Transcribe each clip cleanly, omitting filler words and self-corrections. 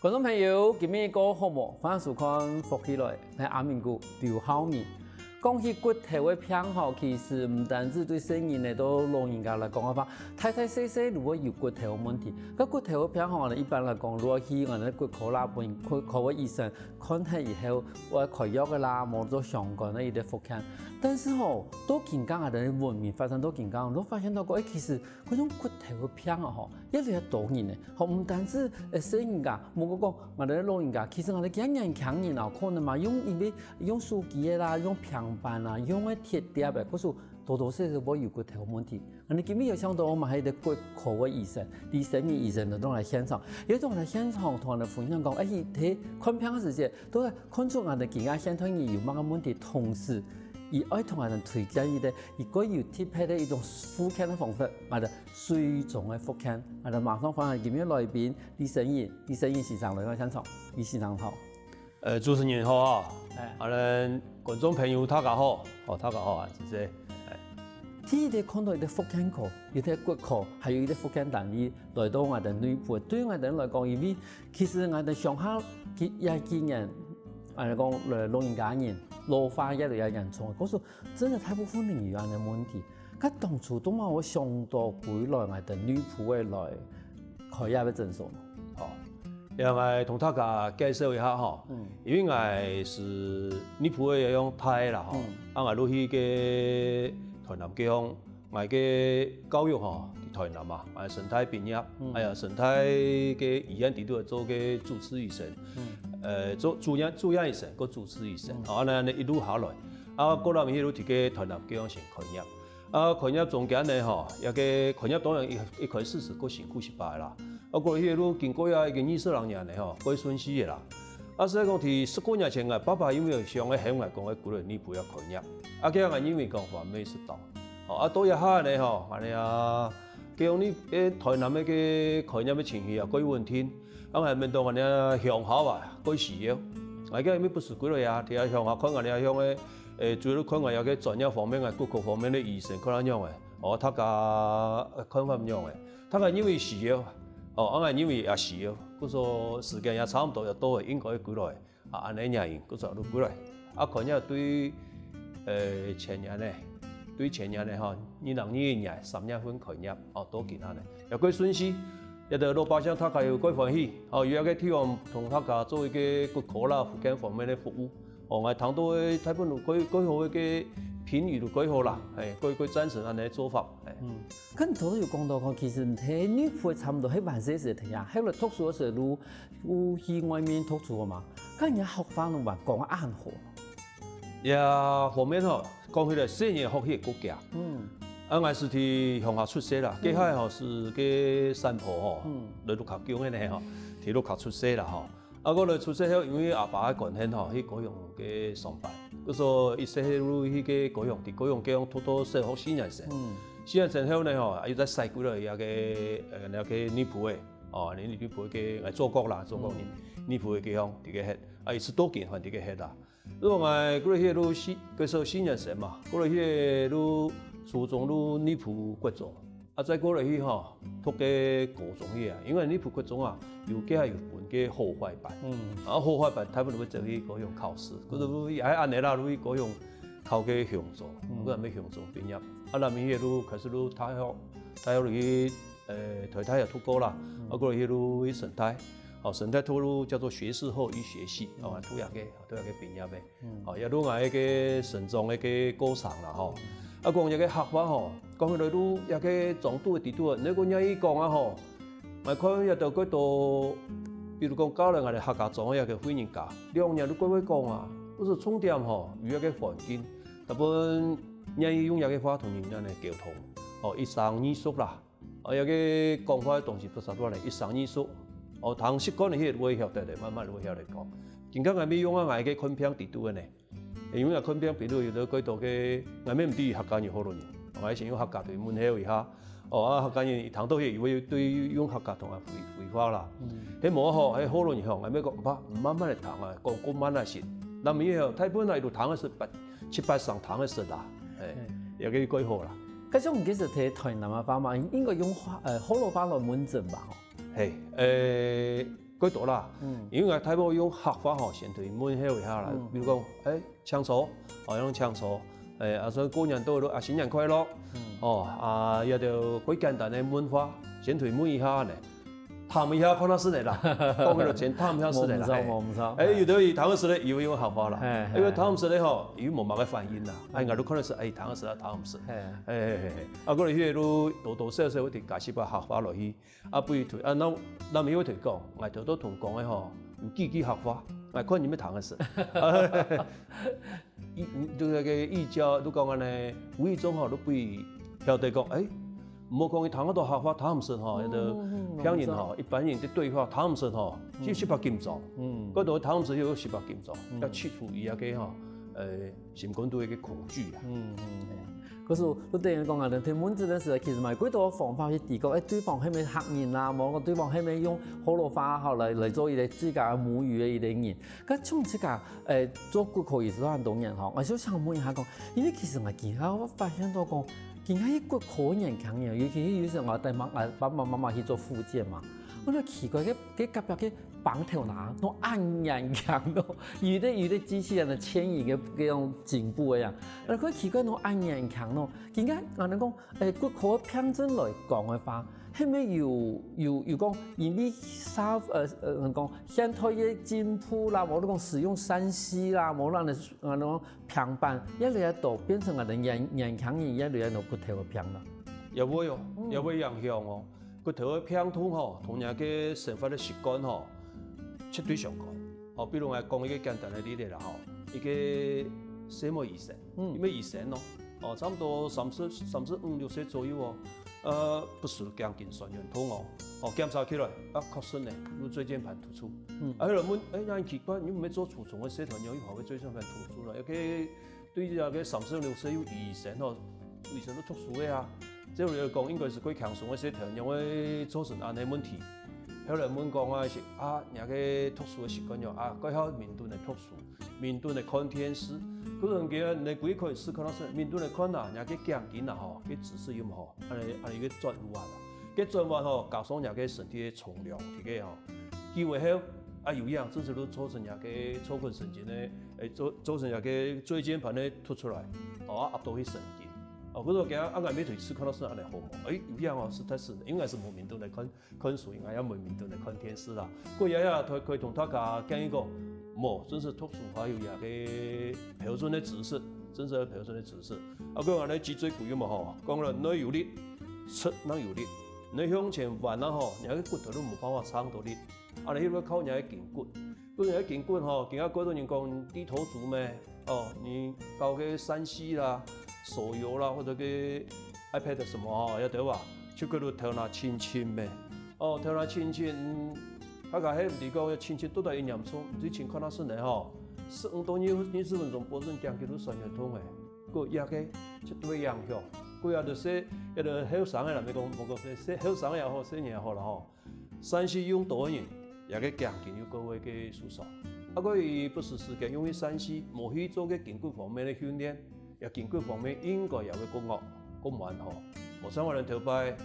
观众朋友，今日个好无？欢迎收看福起来，係阿明哥劉浩明。講起骨頭嘅偏好，其實唔單止對成人嚟到老人家嚟講嘅話，大大細細如果有骨頭嘅問題，個骨頭嘅偏好呢，一般嚟講，如果去我哋骨科啦本骨科嘅醫生看睇以後，或開藥嘅啦，冇做相關嘅一啲復健。但是吼，多健康嘅人文明發展多健康，都發現到個其實嗰種骨頭嘅偏好吼，越嚟越多人咧，吼唔單止成人家，冇個講我哋老人家，其實我哋幾年強人啊，可能嘛用手機嘅啦，用平板啊，用嘅鐵碟嘅，嗰時多多少少會有骨頭問題。你今日有想到我們係啲骨科嘅醫生、啲生嘅醫生都嚟現場，有種嚟現場同人哋分享講，睇看片嘅時節，都係看出我哋健康現場有乜嘅問題，同時。而愛同人推薦伊哋，如果要貼配嘅一種復健嘅方法，或者水腫嘅復健，或者馬上翻嚟今日來賓李成義先生嚟到現場，李先生好。主持人好啊，咱觀眾朋友大家好，大家好啊，謝謝。第一啲看到一啲復健科，有啲骨科，還有一啲復健單位來到我哋內部，對我哋來講，因為其實我哋上下也幾年，我哋講老人家人。老化越嚟越嚴重，嗰時真係大部分人有咁嘅問題。咁當初都嘛我上到歸來我哋女僕嘅來開一個診所。好，讓我同大家介紹一下哈，因為我是女僕嘅用台啦哈，我落去嘅台南地方，我嘅教育哈，台南嘛，我生態畢業，生態嘅醫院地度做嘅主治醫生。做主任醫生，個主治醫生，呢一路下來，過來迄路伫個台南地方先開業，開業中間呢吼，一個開業當然一開始是個辛苦失敗啦，過來迄路經過一個20年呢吼，過順勢嘅啦，所以講伫10幾年前啊，爸爸因為向個向外講個鼓勵你不要開業，佢個因為講話沒識到，到一下呢吼，叫你台南嗰個開業嘅情形啊，過穩定。我係面對我哋鄉下啊，改需要，我而家咩不是幾類啊？睇下鄉下看我哋鄉嘅，主要看我有嘅專業方面嘅、骨科方面嘅醫生可能樣嘅，他家看法唔樣嘅，他係因為需要，我係因為也需要，嗰個時間也差唔多，又多應該幾來，安尼樣，嗰時候都幾來，看下對前年咧，對前年咧嚇，2021年3月份開業，多見下咧，又幾順勢。一個老百姓他家有幾歡喜，有一個地方同他家做一個骨科啦、復健方面的服務，我睇到嘅大部分幾好嘅評語都幾好啦，幾贊成安尼做法。咁頭有講到講，其實睇女僕差唔多喺萬歲時睇啊，喺度讀書嘅時候，有去外面讀書嘛，咁人家學法律話講啱好。也方面吼，講起來細年學習國家。我是喺鄉下出世啦，家下吼是個山坡吼，來陸殼橋嗰啲吼，喺陸殼出世啦吼。我來出世後，因為阿爸嘅關係吼，去高雄嘅上班，嗰時一細路去個高雄，喺高雄叫拖到小學4年生。4年生後呢吼，又在西區啦，有個女僕嘅，女僕嘅係祖國啦，祖國女僕嘅地方，喺個喺，一次多見翻喺個喺啦。如果我過來迄路嗰時4年生嘛，過來迄路。初中路女僕國中，再過來去吼，讀個高中去啊，因為女僕國中啊，有幾下有分個校外班，校外班大部分會走去高雄考試，嗰度也係安尼啦，去高雄考個鄉中，嗰陣咩鄉中畢業，那邊迄路開始路大學去台大也讀過啦，過來迄路去成大，成大讀路叫做學士後醫學系，讀下個畢業嘅，一路挨個省中一個高商啦吼。講一個學法吼，講起來都一個總督嘅地度，你個人伊講啊吼，咪看一到嗰度，比如講教人我哋客家莊一個會人家，2年都過講啊，嗰時重點吼有一個環境，大部分人伊用一個話同人家嚟溝通，一生二熟啦，一個講法嘅東西不實多嚟，一生二熟，通習慣嘅嘢會曉得嚟，慢慢會曉嚟講，更加係咪用啊個昆平地度嘅呢？因為昆平比如有啲幾多嘅，我咩唔知客家人好多人，我以前用客家對問候一下，客家人談到嘢以為對用客家同啊回話啦，喺冇好喺好多人我咩講唔慢慢嚟談啊，講慢嚟先，那麼以後大部分喺度談嘅是7、8上談嘅事啦，有幾幾好啦。嗰種唔記得睇台南嘅話嘛，應該用河洛話來問診吧？改多啦。因为太无用合法吼，先对问候一下啦，比如讲，枪手，用枪手，所以过年到了新年快乐，也就几简单的问法，先对问一下呢。探一下看到是的啦，讲起来先探一下是的啦。有的伊探个是的，以为合法啦，因为探唔是的吼，伊无嘛个反应啦，我都可能是探个是啦，探唔是。啊，过来迄个都多多少少有啲解释把合法落去，不如推咱咪会推讲，我头都同讲的吼，有几合法，我看你们探个是。就那个议交都讲安尼，无意中吼都不晓得讲，唔好讲伊谈个都合法，谈唔顺吼，有的骗人吼，一般人的对话谈唔顺吼，就18禁做，嗰度谈唔顺要18禁做，要去除伊个吼，心肝对个恐惧啊。可是你等于讲啊，听文字的时候，其实咪几多方法去提高，对方係咪黑人啦，冇個對方係咪用河洛話後嚟做伊個自家母語嘅伊個人，咁從自家做骨科醫師很多年吼，我就想問一下講，因為其實我見下我發現到講。見下啲骨科人強嘅，尤其有時候我帶爸爸媽媽去做復健嘛，我就奇怪佢隔壁嘅綁頭拿，都按人強咯，有啲機器人嘅牽引嘅種進步嘅樣，但佢奇怪都按人強咯，點解我哋講骨科偏真來講嘅話，係咪要講因為講現代嘅進步啦，我哋講使用3C 啦，冇讓我哋講平板越來越多，變成我哋人強人越來越多骨頭嘅平啦。也會哦，也會影響哦。骨頭嘅平痛吼，同人嘅生活嘅習慣吼，絕對相關。比如我講一個簡單嘅例子啦吼，一個什麼醫生，因為醫生咯，差唔多35、6歲左右哦。不是講緊酸軟痛檢查起來確實呢，有椎間盤突出。有人問，人奇怪，你唔係做儲存嘅社團，有跑去椎間盤突出啦？尤其對呢個35、6歲有醫生都特殊嘅啊。即係嚟講，應該是幾強壯嘅社團，因為造成安尼問題。有人問講是人個特殊嘅習慣咗嗰個面對嘅特殊，面對嘅看天師。嗰陣嘅你幾可以試看到是面對嚟看啊，人個鏡鏡啊吼，個姿勢又唔好，安尼個轉彎啦，個轉彎吼，加上人個身體嘅重量，啲個吼，機會後有樣，真是都造成人個坐骨神經咧，造成人個椎間盤咧突出來，壓到去神經。嗰度嘅我咪推試看到是安尼好冇，有樣實在是應該是冇面對嚟看樹，應該也冇面對嚟看天師啦。嗰日可以同大家講一個。真是特殊化有個標準的姿勢，真是標準的姿勢。佢話你脊椎骨有冇吼，講了你有力，側能有力，你向前彎啦吼，人個骨頭都冇辦法撐到力。你要靠人個頸骨，嗰人個頸骨吼，而家好多人講低頭族咩？你搞個3C 啦、手遊啦，或者個 iPad 什麼吼，要得話，手腳都頭拿輕輕咩？頭拿輕輕。佢講喺你講輕輕都係一樣錯，最近看到是呢吼，15到20分鐘保證講佢都酸軟痛嘅，個也個絕對影響。佢也就說，一個後生嘅人咪講，冇講說後生也好，細年也好啦吼，3C 用多人也個講佢有各位嘅疏鬆。佢不是時間用於3C，冇去做嘅筋骨方面嘅訓練，也筋骨方面應該有個工學個蠻好，冇想話人頭擺。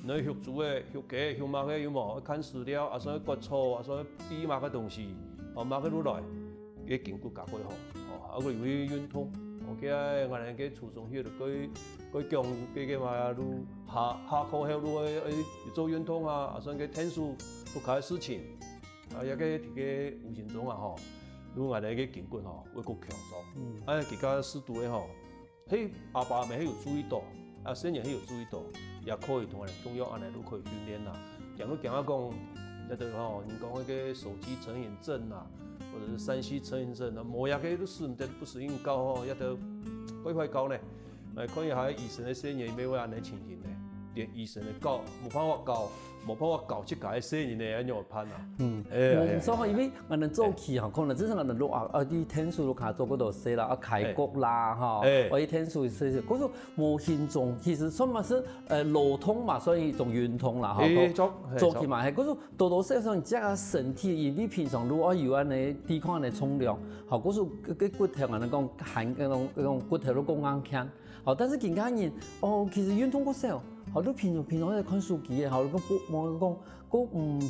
你學煮嘅、學雞、學馬嘅有冇？看飼料，所以割草，所以比馬嘅東西，馬嘅落來，嘅筋骨夾幾好，佢會運動。我記得我哋嘅初中去到佢強嘅嘛，都下課後都去做運動啊，所以嘅天數都開事情，一個無形中啊，如果我哋嘅筋骨會夠強壯。其他適度嘅阿爸咪有注意到，細年有注意到。也可以同人中藥安尼都可以訓練啦。講到講，一對吼，你講嗰個手機成癮症啊，或者是3C成癮症啊，冇一個都適應得不適應高吼，一對幾快高呢？看一下醫生嘅細年要安尼情形呢？連醫生嘅教冇辦法教即個細年嘅安樣判啊。所以因為我哋早期吼，可能只是我哋落啲天數落下做嗰度寫啦，開骨啦吼，或者天數寫，嗰種冇嚴重，其實算咪是腦痛嘛，所以一種運動啦，早期嘛係嗰種多多少少即個身體，因為平常如果有安尼抵抗安尼重量，好嗰種個骨頭我哋講含嗰種骨頭都講硬強，好，但是其他人其實運動過少。好，你平常在看书记的，好，你讲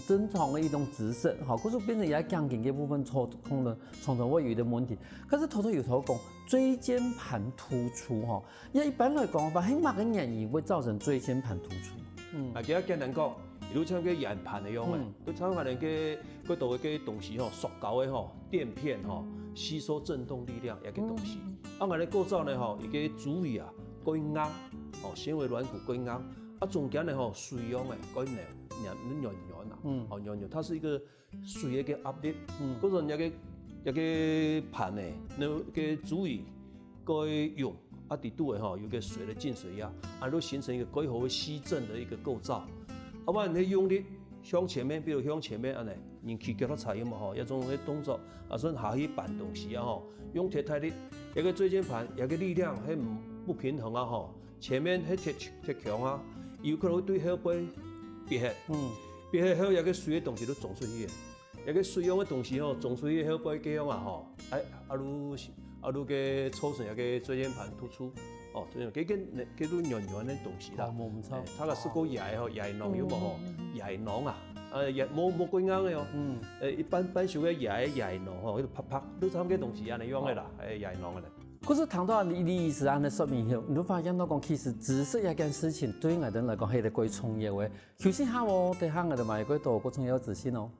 正常的一种知识，好，可是变成也讲紧嘅部分，可能常常会有的问题。可是头有讲椎间盘突出，哈，一般来讲，把很乜嘅原因会造成椎间盘突出？其实简单讲，如像个圆盘一样诶，都参考人个嗰度嘅东西吼，塑胶嘅吼，垫片吼，吸收振动力量一个东西。我哋构造呢吼，一个主位啊，过硬，哦，纤维软骨过硬，中间呢吼水样诶，过软啊，哦软，它是一个水一个压力，嗰阵一个盘呢，那个主位过用。伫度诶吼，有个水的进水压，都形成一个几好吸震的一个构造。不然你用力向前面，比如向前面安尼，人去脚都踩有嘛吼，一种动作，算下去搬东西啊吼，用铁太力，一个椎间盘，一个力量迄不平衡啊吼，前面迄铁强啊，有可能会对后背憋血，憋血后一个水的东西都撞出去的，一个水样的东西吼，撞出去后背这样啊吼，如个抽成一个椎间盘突出，哦，这都软的东西啦。它个是个野吼，野囊有冇吼？野囊啊，冇过硬的哦。一般小个野囊吼，迄度啪啪，都差唔多东西安尼样的啦，野囊的啦。可是谈到你意思安尼说明后，你都发现到讲，其实知识一件事情对我哋来讲系个几重要的。首先下我对下我哋买几多个重要自信哦。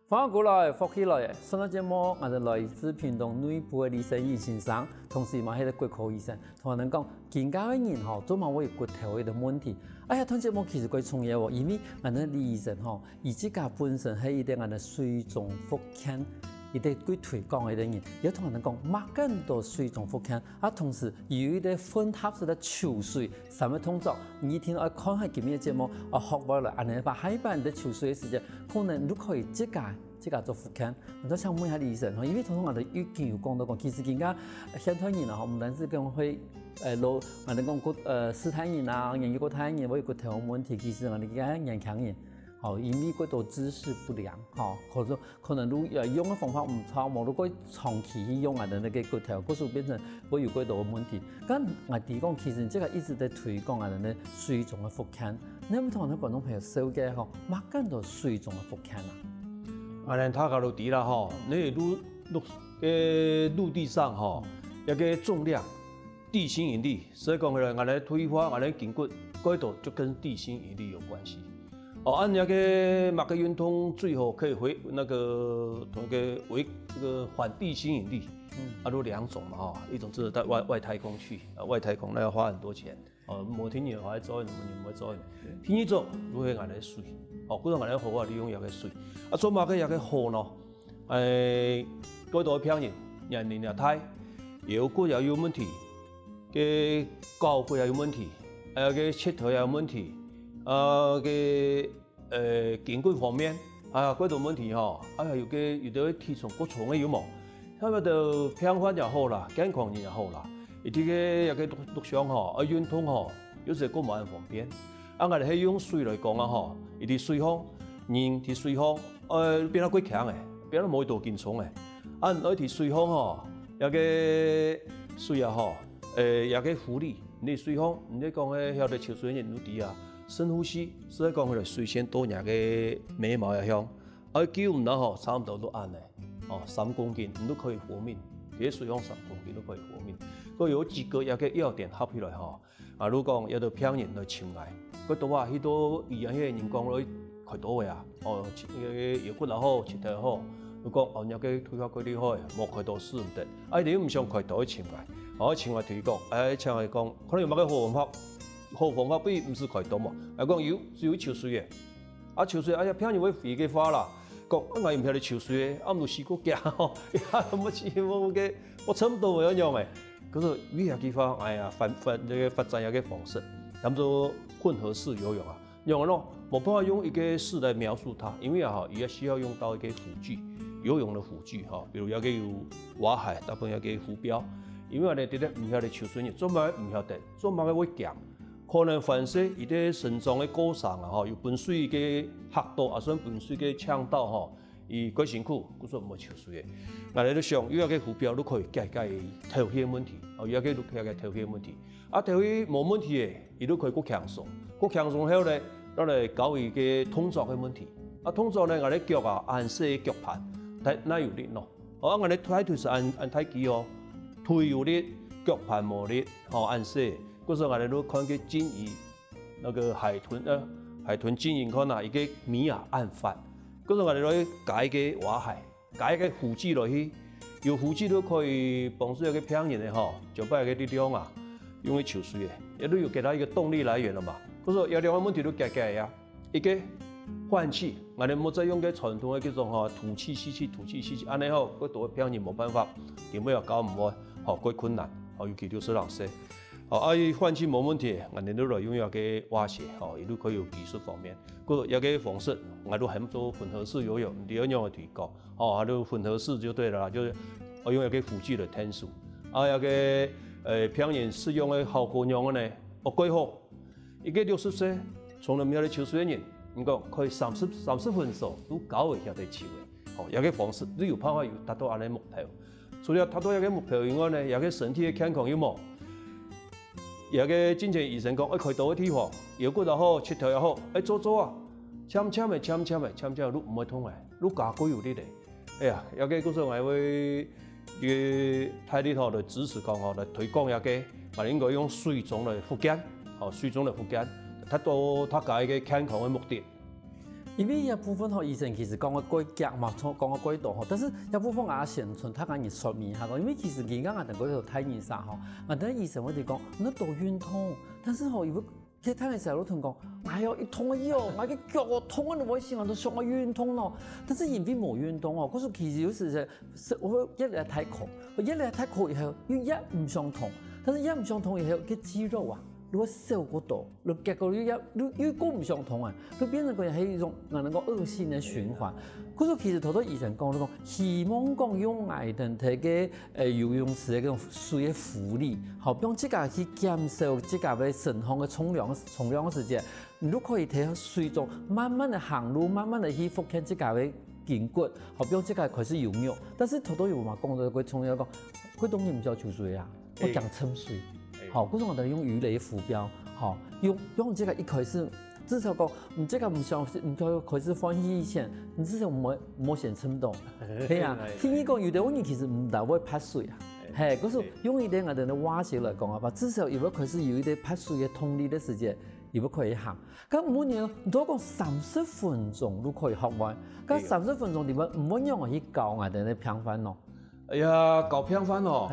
翻过来，复起来，上个节目我哋来自屏东内部的李生义先生，同时嘛系个骨科医生，同人讲，健康的人吼，做嘛会有骨头的问题。哎呀，听节目其实几重要哦，因为我哋李医生吼，伊自家本身系一啲我哋水肿复健，一啲佢推广嘅人，也同人讲，抹更多水肿复健，同时有一啲混合式的抽水，什么动作？你听我看下今日节目，学过来，安尼把海板的抽水的时间，可能都可以自家做复健。我都想问下李医生，因为通常我哋语见有讲到讲，其实人家现代人啊，唔单止讲会我哋讲骨斯坦人啊，人有骨太人，我有骨头问题，其实我哋而家年轻人。好，因为嗰度姿势不良，吼，可能如用嘅方法唔错，冇如果长期去用啊的那个骨头，嗰时变成会有几多问题。咁我哋讲，其实即个一直在推广啊的水肿嘅复健，你有冇同我哋观众朋友了解吼，乜更多水肿嘅复健啊？他家都提啦吼，你陆地上吼，一个重量、地心引力，所以讲起来，我哋推发我哋筋骨嗰度就跟地心引力有关系。按那个马克运动最后可以同这个反地心引力，都两种嘛哈，一种是到外太空去，外太空那要花很多钱，摩天轮还走，唔会走，天一走如何挨来水，嗰种挨来好啊，利用那个水，做马克那个好呢，嗰度骗人，人也太，腰骨也有问题，嘅脚骨也有问题，个膝头也有问题。筋骨方面，嗰度问题吼，有啲体重过重嘅有冇？咁啊，就平衡就好啦，健康人就好啦。而啲嘅路上吼，运动吼，有时个冇咁方便。我哋係用水嚟講啊吼，而啲水方，人啲水方，變得幾強嘅，變得冇多健重嘅。而啲水方吼，有個水啊吼，有個浮力，你水方，你講嘅曉得潮水人都啲啊。深呼吸，所以讲佢哋水先多廿个眉毛一香，叫唔到吼，差唔多都按咧，3公斤你都可以活命，其實水香3公斤都可以活命。佢有幾個一個要點合起來吼，如講有到騙人來潛來，佢到啊，許多醫院嘅人講來開刀嘅啊，腰骨又好，膝頭又好，佢講有個推發嗰啲開，冇開刀死唔得，你都唔想開刀去潛來，潛來同佢講，潛來講，可能有乜個好方法。好方法比唔是開刀嘛？講有抽水嘅，抽水騙人會肥嘅花啦。講我唔曉得抽水嘅，唔到試過驚吼，我差唔多咁樣嘅。嗰個有啲地方，發展有個方式，叫做混合式游泳啊。用咯，冇办法用一个式来描述它，因为啊，也需要用到一个辅具，游泳的辅具哈，比如有个有蛙海，大部分有个浮标，因为呢，伫咧唔晓得游水人，做乜唔晓得，做乜会咸，可能反射伊啲肾脏的果上啊，吼，有分水嘅角度，啊，算分水嘅呛到吼，伊过辛苦，故说唔会游水嘅。我哋都想有一个浮标，都可以解头血问题，哦，有一个解解头血问题，啊，头血冇问题嘅，伊都可以过强壮。过强壮后咧，咱来搞伊个动作嘅问题。啊，动作呢，我哋脚啊，按细脚盘，但哪有力咯？哦，我哋抬腿是按太极哦，腿有力，脚盘冇力，哦，按细。嗰时候我哋都看个金鱼，那个海豚金鱼看啊，伊个米啊按法。嗰时候我哋攞解个蛙海，解个辅具落去，有辅具都可以帮助一个平人的吼，就把一个力量啊，用去游水的，也都有给他一个动力来源了嘛。嗰时候有两个问题都解决呀，一个换气，我哋冇再用个传统的叫做吼吐气吸气，吐气吸气，安尼吼，嗰度平人冇办法，点尾又搞唔好，吼，过困难，吼，尤其就是人说。哦，啊，伊换气冇问题，我哋都来用一个蛙鞋，哦，伊都可以有技术方面。嗰有个方式，我都很多混合式游泳，第二样嘅提高，哦，还都混合式就对了，就是我用一个辅具的天数，啊，有个平人使用的效果样呢，我几好，一个60岁从来没有咧游水嘅人，唔讲可以30分钟都搞会晓得游嘅，哦，有个方式，你有办法有达到安尼目标。除了达到一个目标以外呢，有个身体嘅健康有冇？有个之前医生讲，开刀嘅地方，腰骨又好，膝头又好，做啊，chamcham嘅，你唔会痛嘅，你加骨有啲嚟。哎呀，有个嗰时候我会嘅泰力头来支持讲吼，来推广有个，我应该用水中来复健，哦，水中来复健，达到他家一个健康嘅目的。因为一部分吼医生其实讲个过脚嘛，讲个过度吼，但是一部分也先存他讲你说明下讲，因为其实人家我哋嗰度睇医生吼，我哋医生我哋讲你多运动，但是吼如果去睇嘅时候，我同讲，哎呦一痛啊哟，我嘅脚我痛啊，我想都想我运动咯，但是因为冇运动哦，嗰时其实有时我一日太苦，我一日太苦以後，因為一唔想痛，但是一唔想痛以後，嘅肌肉啊。如果瘦嗰度，你結果你個唔相同啊，佢變成個係一種我能夠惡性嘅循環。嗰時其實好多醫生講，希望講用藝人睇嘅游泳池嘅嗰種水嘅浮力，好用即個去減少即個嘅腎臟嘅沖涼嘅時間，你都可以喺水中慢慢的行路，慢慢的去復健即個嘅筋骨，好用即個開始游泳。但是好多有嘛講到佢從嚟講，佢當然唔叫游水啊，我講沉水。好，嗰種我哋用魚類浮標，好用這個一開始，至少講唔這個唔想開始翻以前，你至少冇先沉到，係啊。聽你講有啲人其實唔大會拍水啊，係嗰時用一啲我哋嘅蛙鞋嚟講啊，至少如果開始有一啲拍水嘅動力嘅時間，如果可以行，咁每年多講30分鐘都可以學完，咁30分鐘點解唔會讓我去教我哋嘅平反咯？哎呀，教平反哦，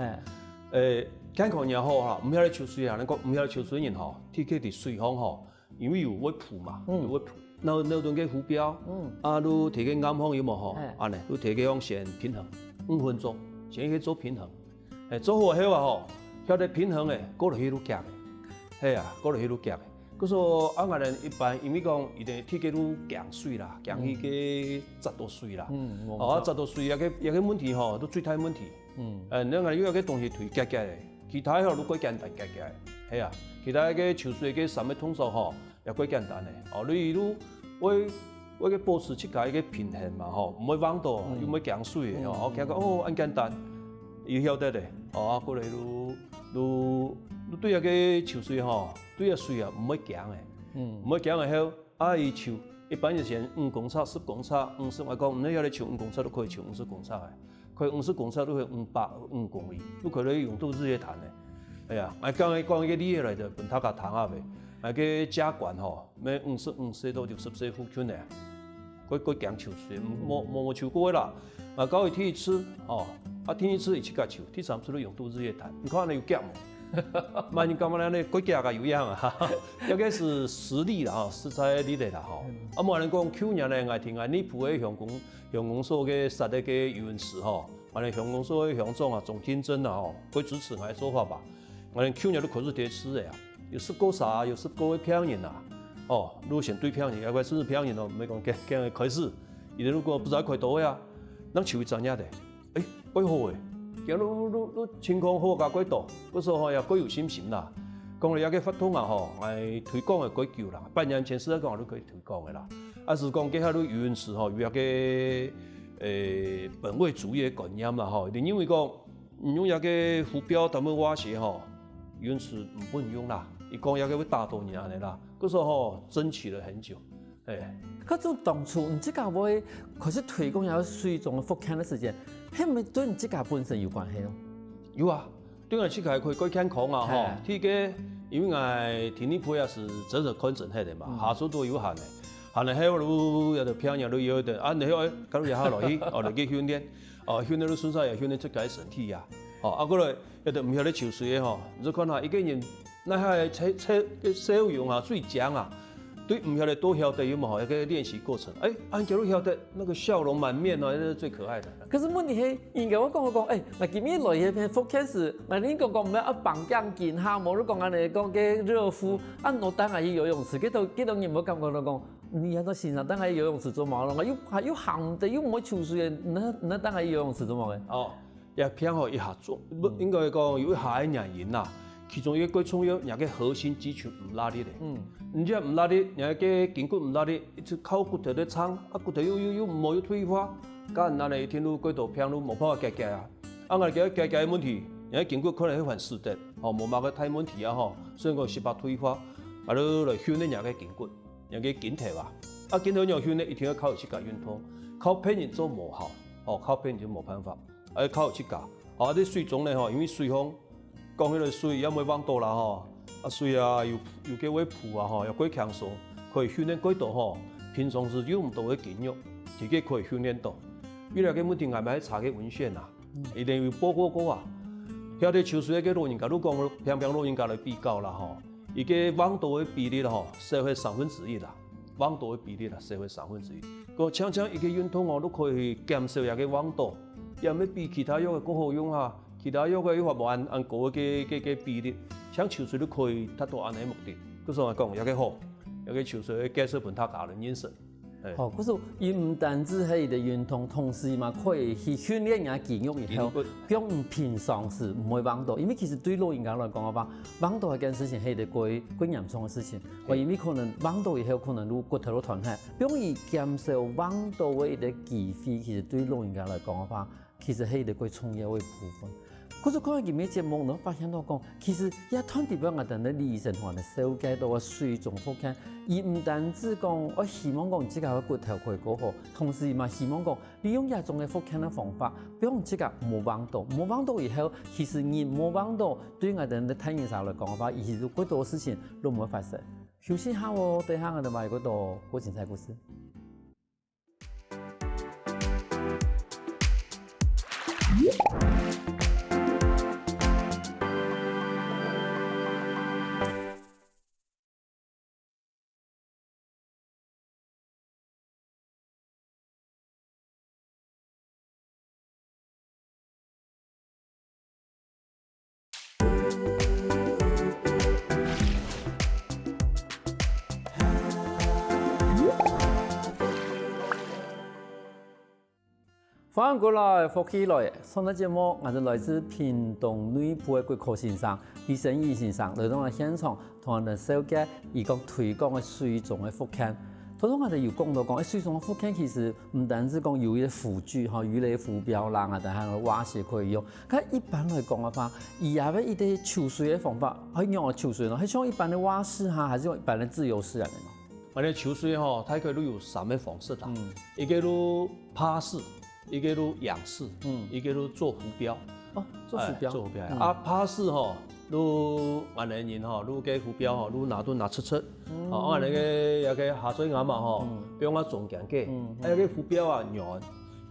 健康也好哈，唔晓得游水啊，你讲唔晓得游水人吼，天气伫水方吼，因为有会浮嘛，有会浮，那段个浮标，啊，你摕个暗方有冇吼？安尼，你摕个用先平衡5分钟，先去做平衡，做好后啊吼，晓得平衡诶，过落去愈夹诶，系啊，过落去愈夹诶。嗰说啊，我哋一般因为讲一定天气愈降水啦，降去个10度水啦，哦，10度水有个问题吼，都水太问题，你我有个东西推夹夹诶。其他吼，如果简单解决，系啊，其他个游水个什么通数吼，也quite简单诶。哦，你我个保持即个一个平衡嘛吼，唔会往到，又唔会降水诶。哦，我哦，很简单，伊晓得咧。哦，啊，过来你对个游水吼，对个水啊，唔会降诶。唔会降诶后，啊，伊游一般就先5公尺、10公尺、50，我讲唔你晓得游5公尺都可以游50公尺诶。可以50公尺都可以5公里，都可以用到日月潭的。哎呀，我讲一个厉害来着，本他家谈下未？那个甲管吼，咩55岁到60岁附近的，佢强球水，冇球过啦。啊，搞去第一次哦，啊第一次一起甲球，第3次都用到日月潭，你看那有夹冇？慢你干嘛呢？国家个有样啊，应该是实力啦，哈，实在力的啦，哈。啊，冇人讲去年呢，我听啊，你埔的乡公所嘅设的个游泳池吼，我哋乡公所的乡长啊，总经真啊，吼，会支持我的做法吧。我哋去年都开始第一次的啊，有10个啥，有10个漂人啦。哦，如果选对漂人，要怪是漂人哦，唔系讲惊开始。伊如果不知道开多呀，咱手专业的，几好诶。今你情况好加几多，嗰时候也几有信心啦。讲你也个发通啊吼，来推广的几久啦。半年前是讲你可以推广的啦。啊是讲接下你游泳池吼，有一个本位主义的概念啦吼。因为讲用一个浮标他们挖鞋吼，游泳池唔不能用啦。伊讲一个要打多年的啦，嗰时候吼争取了很久。可种当初你这个会开始推广要水中的复健的时间，係咪对你这个本身有关系咯？有啊，对我这个可以健康啊吼。第一个，因为我体力培也是走看整系的嘛，下数都有限的。限的喺路有条漂亮都有的，啊，你喺假如下落去，哦，嚟去训练，哦，训练到顺手又训练出自己身体呀。哦，啊，过来有条唔晓得游水的吼，你看下一个人，那系使用啊最强啊。对，唔晓得多晓得有冇一个练习过程？按假如晓得那个笑容满面哦，那是最可爱的。可是问题係，人家我講，嗱今日來嘅片福建時，嗱你講唔係啊綁鋼筋下，冇你講安尼講嘅熱敷，啊我等下去游泳池，幾多人冇感覺到講，你喺度線上等下去游泳池做乜咯？又行得又冇潮水嘅，你等下去游泳池做乜嘅？哦，也偏好一下做，應該講有一下嘅原因啦。其中一個最重要，人嘅核心肌群唔拉力嘅。你只唔拉力，人嘅筋骨唔拉力，一直靠骨頭在撐，啊骨頭又冇有退化，咁人哋天路軌道偏路冇辦法解啊。啊我哋解嘅問題，人嘅筋骨可能會犯死的，哦冇乜個太問題啊吼，所以講失敗退化，啊你來訓練人嘅筋骨，人嘅筋頭啊，啊筋頭要訓練一定要靠自己運動，靠別人做冇效，哦靠別人就冇辦法，要靠自己。啊啲水中咧吼，因為水風。講起來水也冇溫度啦吼，啊水啊有幾位鋪啊吼，又幾強壯，可以訓練幾多吼。平常時用唔到嘅肌肉，自己可以訓練到。原來嘅問題係咪喺查嘅文獻啊？一定要報告過啊。曉得潮水嘅老人家都講，偏老人家來比較啦吼，伊個溫度嘅比例啦吼，社會1/3啦，溫度嘅比例啦，社會1/3。個常常一個運動哦，都可以減少一個溫度，又咪比其他藥嘅更好用啊。其他有個有法無按個嘅比例，像潮水都可以達到安尼目的。嗰時候講有個好，有個潮水介紹本他教人認識。哦，嗰時伊唔單止係的運動，同時嘛可以去訓練人肌肉以後，講唔平常時唔會忘到，因為其實對老人家來講嘅話，忘到係件事情係一個幾嚴重嘅事情。因為可能忘到以後，可能如骨頭都斷開，容易減少忘到嘅一個機會，其實對老人家來講嘅話，其實係一個幾重要嘅部分。嗰陣看今日節目，我發現到講，其實一趟地方我哋嘅醫生同人哋了解到嘅水中復健，而唔單止講，我希望講自己嘅骨頭可以過好，同時嘛希望講利用一種嘅復健嘅方法，比如自己冇忘到，冇忘到以後，其實人冇忘到，對我哋嘅體驗上嚟講嘅話，其實好多事情都唔會發生。休息下喎，對下我哋話嗰度好精彩故事。歡迎過來福起來，上個節目我係來自屏東內部嘅骨科先生李勝義先生來到我現場，同我哋紹介伊講推廣嘅水中嘅復健。頭先我哋有講到講，水中嘅復健其實唔單止講有啲輔具，有啲浮標啦啊，但係蛙鞋可以用。咁一般來講嘅話，伊也有一啲抽水嘅方法，可以用個抽水咯，係像一般嘅蛙式哈，還是用一般嘅自由式嚟嘛？我哋抽水吼，它可以有3個方式啦，一個都趴式。一個都仰式，一個都做浮標。哦，做浮標。做浮標。啊，趴式吼，都安尼人吼，都個浮標吼，都拿出。哦，安尼個有個下水岩嘛吼，比如我中間個，有個浮標啊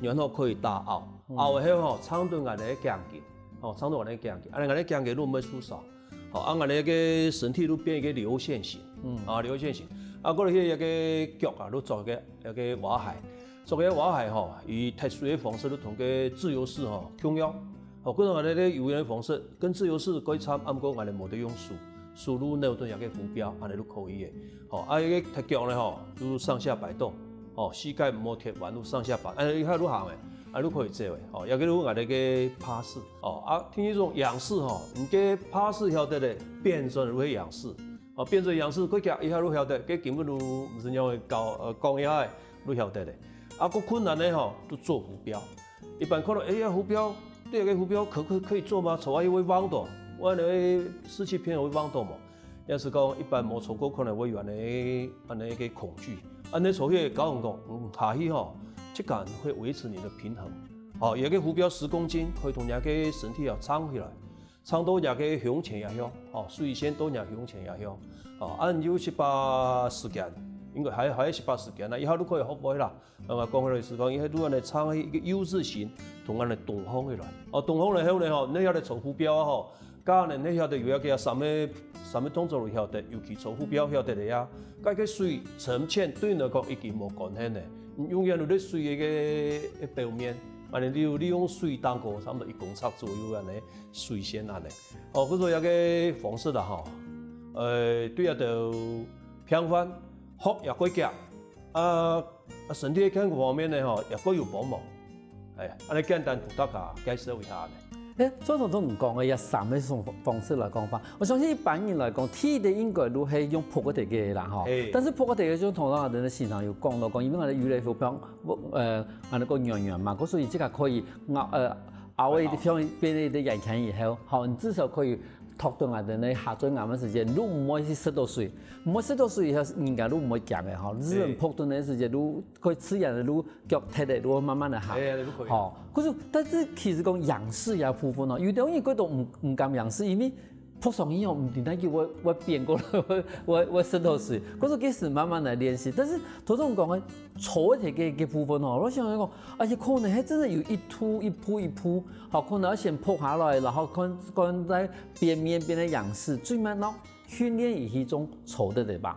圓吼可以打拗，拗嘅吼撐到安尼個強勁，哦，撐到安尼個強勁，安尼個強勁都唔會出手。哦，啊，安尼個身體都變一個流線型，流線型。啊，嗰度有個腳啊，都做一個蛙鞋。做個蛙鞋吼，以特殊的方式都同個自由式吼共用。哦，嗰種我哋嘅游泳方式跟自由式可以差，不過我哋冇得用输入牛顿也个浮标，安尼都可以的。吼，啊，伊个踢脚呢吼，都上下摆动，哦，膝盖唔好贴完，都上下摆，伊较愈行的，啊，都可以做的。哦，也个愈爱那个趴式，哦，啊，听迄种仰式吼，唔个趴式晓得咧，变成如何仰式，哦，变成仰式，佢脚伊遐愈晓得，佢根本都唔是让会教讲一下，愈晓得咧。啊，个困难呢吼，都做浮标。一般可能呀浮标，对个浮标可以做吗？做啊，伊会弯度，我那个湿气偏会弯度嘛。要是讲一般无做过，可能会有安尼个恐惧。安尼做迄教人讲，下去吼，这感会维持你的平衡。哦，一个浮标10公斤，可以同人个身体要撑起来，撑到人个胸前也向，哦，水先到人胸前也向。哦，按有18时间。应该还有18时间啦，以后都可以学会啦。讲起来是讲，伊迄拄安尼唱一个 U 字形，同安尼动方起来。哦，动方来后呢吼，你晓得做浮标啊吼，加呢你晓得有一个什么动作晓得，尤其做浮标晓得咧啊。甲个水深浅对你来讲已经无关系咧，永远有咧水个表面，安尼你用水当个差不多1公尺左右安尼水线安尼。哦，或者一个方式啦吼，对啊，就平反。学也可以夹，身体健康方面呢吼，也可以有帮忙。安尼简单同大家介绍一下咧。所以都唔讲嘅，有3種方式來講法。我相信一般人來講，第一個應該都係用撲個地嘅啦，吼。但是撲個地嘅種同我哋嘅市場有講到講，因為我哋魚類浮標，我哋個圓圓嘛，所以即個可以熬一啲像變一啲眼前以後，好，你至少可以。托到我哋呢下晝啱嘅時間，你唔可以濕到水，唔可以濕到水以後，人家都唔會夾嘅嗬。日人撲到呢時間，都可以吃人嘅，都腳踢嚟，都慢慢嚟行。好，可是但是其實講仰視也部分咯，有啲人佢都唔敢仰視，因為撲上以後唔定得叫我變過來，我濕到水。嗰時幾時慢慢嚟練習，但是頭先講嘅錯嘅部分嗬，我想講，而且可能係真係有一凸一鋪，好可能要先撲下來，然後可在邊面邊的仰視，最慢咯訓練一種錯的對吧？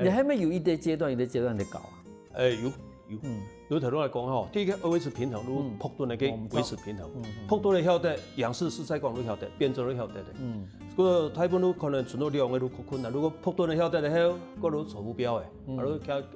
你係咪有一啲階段嚟搞啊？有。如頭先來講吼，第一個維持平衡，如撲到那個維持平衡，撲到你曉得，仰視是在講你曉得，變做你曉得的。個大部分都可能存到2個都困難，如果撲到你曉得的後，個都做浮標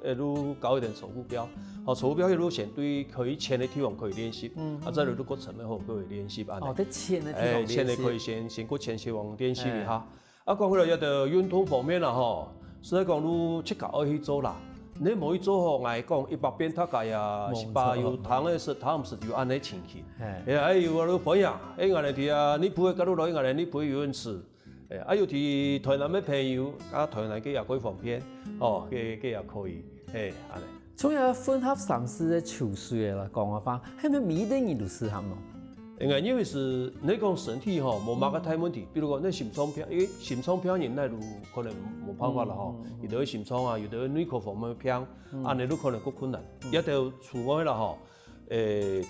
的，都搞一點做浮標。好，做浮標如先對可以淺的地方可以練習，再嚟如果層面好可以練習安尼。在淺的地方練習。淺的可以先過淺地方練習一下。講回來一個運動方面啦吼，實在講你即刻要去做啦。你冇去做吼，我講100遍大概啊18有糖的是糖唔是有安尼情形，有我哋培養，我哋啲啊，你陪佢搞到來，我哋你陪有人吃，有啲台南嘅朋友，台南嘅也可以方便，哦，嘅也可以，安尼。仲有混合嘗試嘅球水啦，講嘅話，係咪每一個人都適合咯？因為是你講身體吼冇乜個大問題，比如講你心臟病，心臟病人那都可能冇辦法啦吼，有啲心臟啊，有啲內科方面病，安尼都可能夠困難。一條除外啦吼，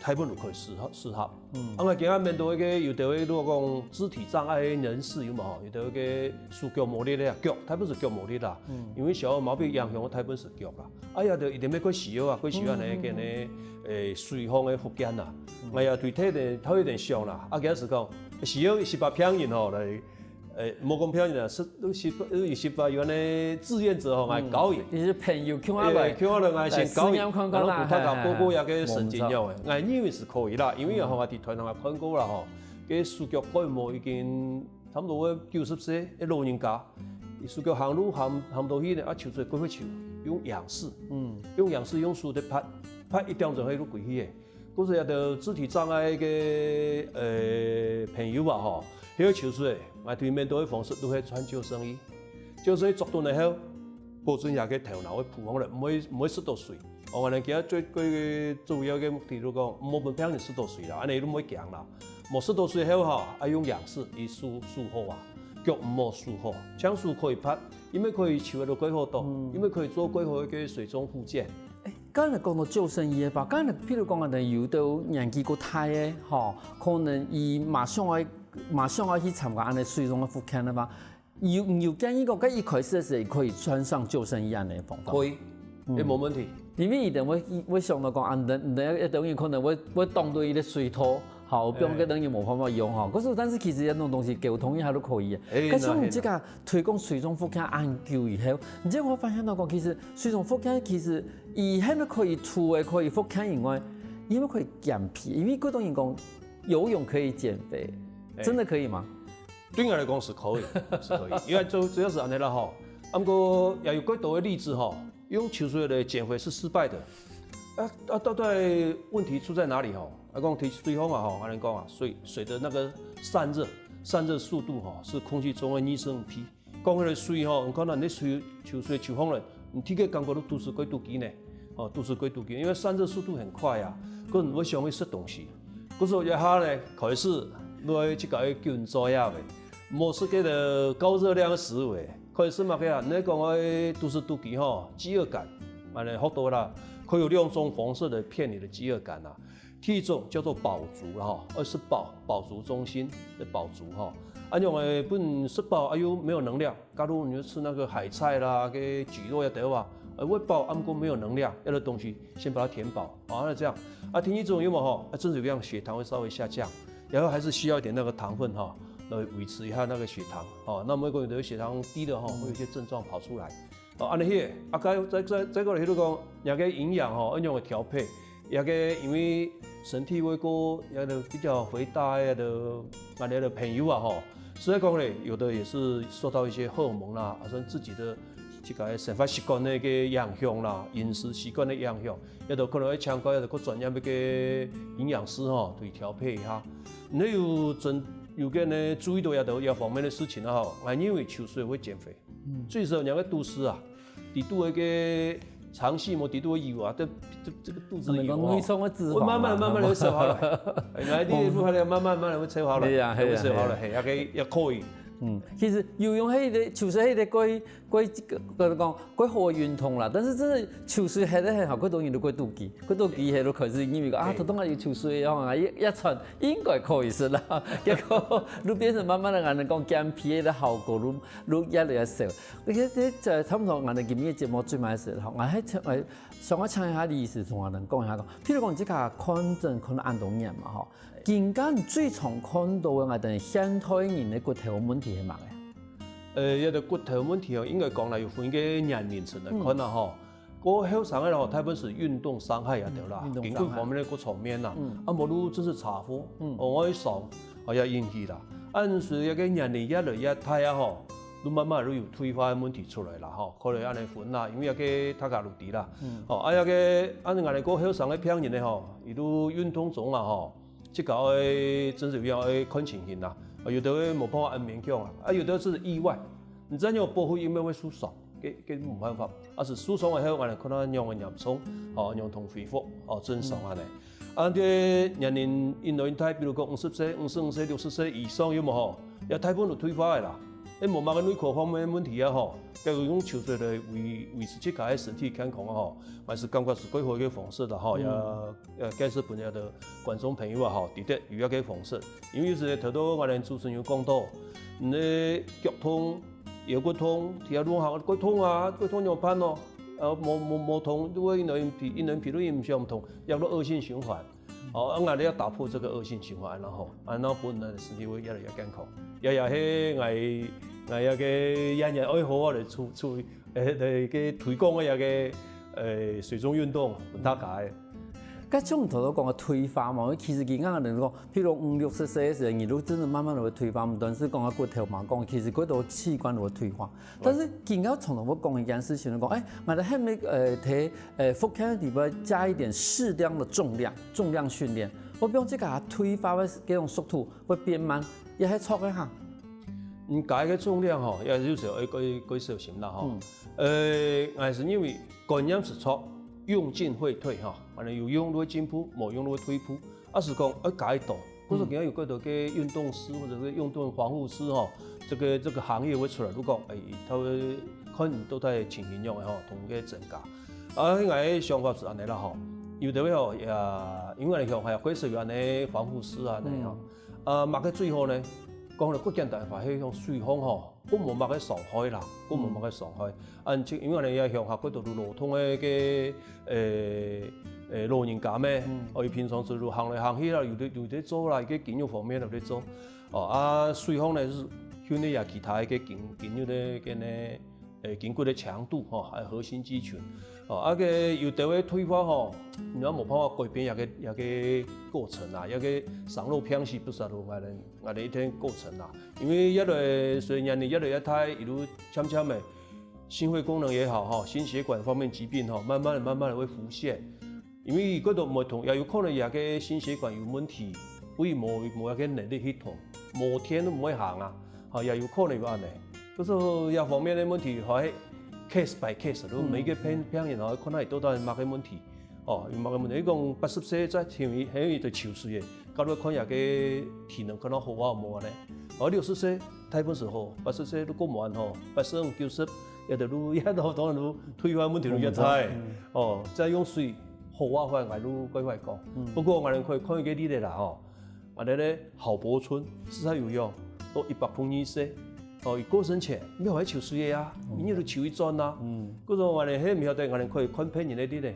大部分都可以適合。我今日面對個有啲如果講肢體障礙嘅人士有嘛吼，有啲個手腳無力咧，腳大部分是腳無力啦，因為小毛病影響大部分是腳啦。有啲一定要過使用啊，過使用呢個呢。隨方嘅福建啦，我也對睇一點傷啦。假使講使用18片人吼來，冇講片人啊，18有呢志願者吼來教伊。你是朋友叫我來，叫我來先教伊，然後佢講報告也個神經藥嘅，我認為是可以啦，因為吼我哋台南也看過啦吼，個手腳規模已經差唔多90歲嘅老人家，手腳行路行到去呢，手做幾塊手，用仰視，用手嚟拍1點鐘可以都過去嘅，嗰時有啲肢體障礙嘅朋友吧吼，迄個球水，我對面對嘅方式都係穿救生衣，救生衣着到嚟後，保證也個頭腦會曝光咧，唔會濕到水。我哋今日最主要嘅目的就講，冇俾病人濕到水啦，安尼都唔會驚啦。冇濕到水後吼，要用仰視以舒好啊，腳唔好舒好，槍手可以拍，因為可以手喺度幾好多，因為可以做幾好嘅水中復健。剛才講到救生衣吧，剛才譬如講人有到年紀過大嘅，吼，可能伊馬上要去參加安尼水中嘅復健啦吧。有建議講，一開始嘅時候可以穿上救生衣安尼方法。可以，冇問題。因為一定會想到講，人一等於可能會當到伊個水土，好，不用给等于无办法用哈。可是但是其实那种东西沟通一下都可以的。可是我们这个推广水中福建研究以后，你这我发现到讲，其实水中福建其实以后都可以除了可以福建以外，因为可以减肥，因为各种人讲游泳可以减肥，真的可以吗？对我来讲是可以，是可以，因为主要是安尼啦吼。不过也有更多的例子哈，用秋水来减肥是失败的。到底问题出在哪里哈？讲水风啊哈，安尼讲啊，水的那个散热速度哈，是空气中的2%。讲起来水吼，你看咱那水秋水秋风了，你体个感觉都都是过度机呢，都是过度机，因为散热速度很快啊，可能会想去吃东西。可是一下呢，开始来去搞叫人做呀呗。莫是给的高热量的食物，可以是嘛个啊？你讲的都是肚脐吼，饥饿感，完了好多啦，可以有2种方式来骗你的饥饿感啊。第一种叫做饱足啦哈，是饱足中心的饱足哈。按用的不吃饱，哎呦没有能量。假如你吃那个海菜啦，给蒟蒻也得哇，喂饱，按过没有能量，要的东西先把它填饱，那这样啊。第一种有没哈？真是这样，血糖会稍微下降，然后还是需要一点那个糖分哈。来维持一下那个血糖，那每个人的血糖低的会有一些症状跑出来，安尼些，再过来迄讲，也个营养按样的调配，也个因为身体会过也个比较肥大也的那的朋友啊所以讲咧，有的也是受到一些荷尔蒙啦，甚至自己的这个生活习惯的个影响啦，饮食习惯的影响，也都可能会参考，也都专业个营养师对调配一下，你有个呢，注意到也方面的事情啊，我认为秋水会减肥，最少两个都市啊，底度那个肠系膜底度油啊，这个肚子油我慢慢的会瘦下来，你如何慢慢会瘦下来，会瘦下来，也可以。其实游泳迄个秋水迄个过好运动啦，但是真的秋水迄个很好，过多人都过肚脐，迄都开始因为讲头当下有秋水啊，一穿应该可以是啦，结果都变成慢慢的人哋讲减肥的效果，都越来越少。而且就差不多，我哋今日节目最尾时候，我想我请一下你意思，同我哋讲一下讲，譬如讲这个看诊看到运动员嘛吼。近间最常看到的我哋现代人的骨头问题係乜嘅？一個骨頭問題應該講啦，要分個年齡層來看啦吼。嗰後生嘅大部分是運動傷害也得啦，健康方面的個層面啦，無論只是茶貨，我去上也引起啦。按隨一個年齡越來越大啊吼，都慢慢都有退化嘅問題出來啦吼，可能按嚟分啦，因為一個大家落地啦，一個按我哋個後生嘅病人咧吼，伊都運動中啊吼。這個真是要看情形啦，有的冇辦法按勉強有的是意外，你真要保護因為會受傷，佢冇辦法，是受傷嘅後我哋可能讓佢嚴重，讓痛恢復，正常啊啲。啲年齡因老人態，比如講50歲、55歲、60歲以上有冇也大部分都退化嘅啦，你冇乜個內科方面問題啊假如用秋水來維持自己嘅身體健康啊還是感覺是幾好嘅方式啦也介紹俾我哋觀眾朋友啊的確有一個方式，因為有時頭到我哋主持人有講到，你腳痛、腰骨痛、條路行骨痛骨痛有辦冇痛，因為因人疲勞唔相同，有個惡性循環。我哋要打破這個惡性循環，然後本人身體會越來越健康。也係我一個人人愛好我哋嚟嘅推廣嘅一個水中運動，唔大解。咁種頭都講嘅退化嘛，其實而家嘅人講，譬如50、60歲嘅時候，你都真係慢慢就會退化，唔單止講骨頭嘛，講其實嗰度器官都會退化。但是而家從頭我講一件事情，講我哋係咪睇腹腔裏邊加一點適量的重量訓練，我比如這個退化嘅嗰種速度會變慢，也係錯嘅嚇。加嘅重量也有時候會小心啦還是因為觀念是錯。用進會退反正有用都會進步，冇用都會退步。是講改動，或者今日有幾多個運動師或者個運動防護師這個行業會出來，如果他會可能都在情形用同個增加。我想法是安尼啦有的也因為像係會是安尼防護師啊那個最後呢，講嚟骨簡單化，係用水風我冇乜嘅傷害啦，我冇乜嘅傷害。因為你也向下嗰度路通嘅老人家咩，伊平常时就行来行去啦，有在做啦，个肌肉方面有在做。水方呢是训练下其他个肌肉的个呢筋骨的强度还有核心肌群。个有的位退化你要冇办法改变个过程啦，个上路偏是不是都我哋一天过程啦，因为随着年龄越来越大，一路渐渐的。心肺功能也好，心血管方面疾病慢慢的会浮现，因为嗰度唔同，也有可能也个心血管有问题，所以冇一个能力系统，冇天都唔会行啊，也有可能有安尼。就是一方面的问题，係 case by case， 都每个病人可能都有某个问题，有某个问题。你讲80岁再喺喺度潮水嘅，搞到看也个体能可能好啊冇呢？60岁大部分时候，80岁都过唔完85、90。也得路，也都当然路退化问题路一睇，再用水好啊，或者路规划讲。不过我哋可以看一个例子啦，我哋咧郝柏村四海游泳都100%岁，过身前没有去抽水啊，你都抽一转啦。嗰种我哋喺唔晓得，我哋可以看片人呢啲咧，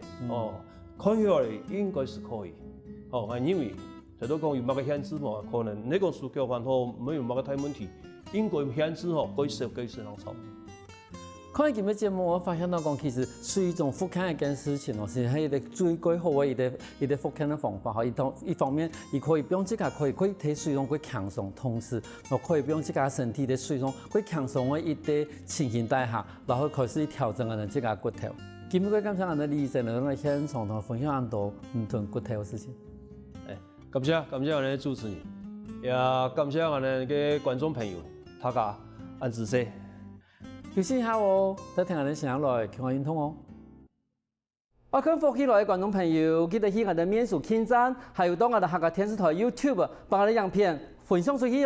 看起来应该是可以。我认为，就都讲有某个限制嘛，可能那个数据话没有某个大问题，应该限制可以少能操。看今日节目，我发现到讲，其实水中复健一件事情是喺一个最好嘅一个复健嘅方法。一方面，伊可以帮自家可以喺水中可以强壮，同时又可以帮自家身体喺水中可以强壮嘅一啲情形底下，然后开始调整我哋自家骨头。今日感谢我哋李医生嚟现场同分享很多唔同骨头嘅事情。感谢我哋主持人，也感谢我哋嘅观众朋友，大家按指示。休息一下再听我哋上来健康运通我跟福起来的观众朋友，记得去我哋面书网站，还有到我哋客家电视台 YouTube 把我哋影片分享出去